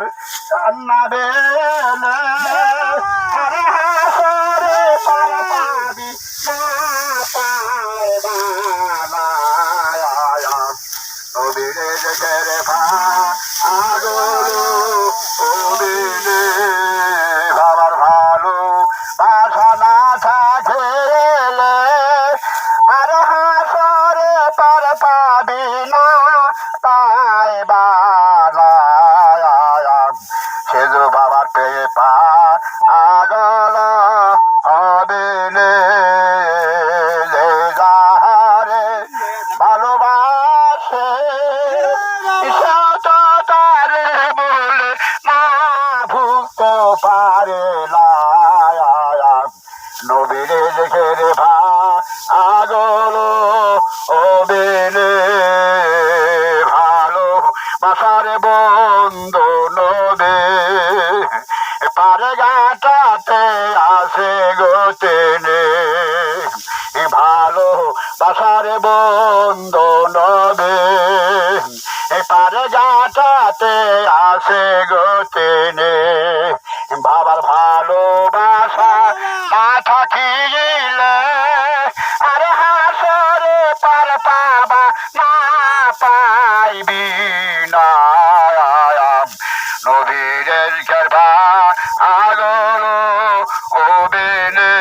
বাবার কান্না বেলে আরে হাসরে পার পাবি না পায় বাবা নবীরে দেখে রে আগলো ওদিনে বাবার ভালো বাসা না থাকলে আরে হাসরে পার পাবি না পায় বাবা সেজো বাবার পেয়ে আগল অদিনে যাহারে ভালোবাসে তারে বলে না ভুলতে পারে নবীরে দেখে রে আগল অদিনে ভালো বাসার বন্ধু নদী পারে গাটাতে আসে গোটেনে ভালো বাসার বন্ধু নদী পারে গাটাতে আসে গোটেনে বাবার ভালোবাসা না থাকিলে আরে হাসরে পার পাবা না পাইবি না নবীরের গর্ভা আগল ওদিনে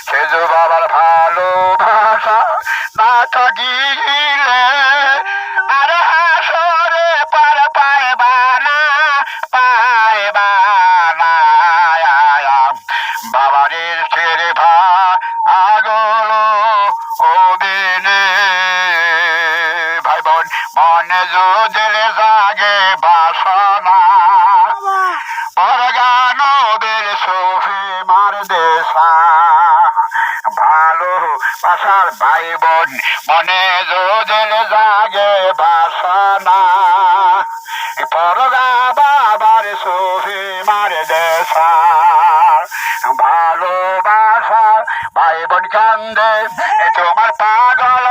সেজো বাবার ভালোবাসা না থাকিলে আরে হাসরে পার পাইবা না পাইবা না বাবারের ছেড়ে আগল ওদিনে ভাই বোন মনে যদি জাগে বাসনা পরগানবের সফি মার দেশা ভালো বাসার ভাই বোন মনে যদি জাগে বাসনা পরগা বাবার সফি মার দেশা ভালোবাসা ভাই বোন কান্দে তোমার পাগল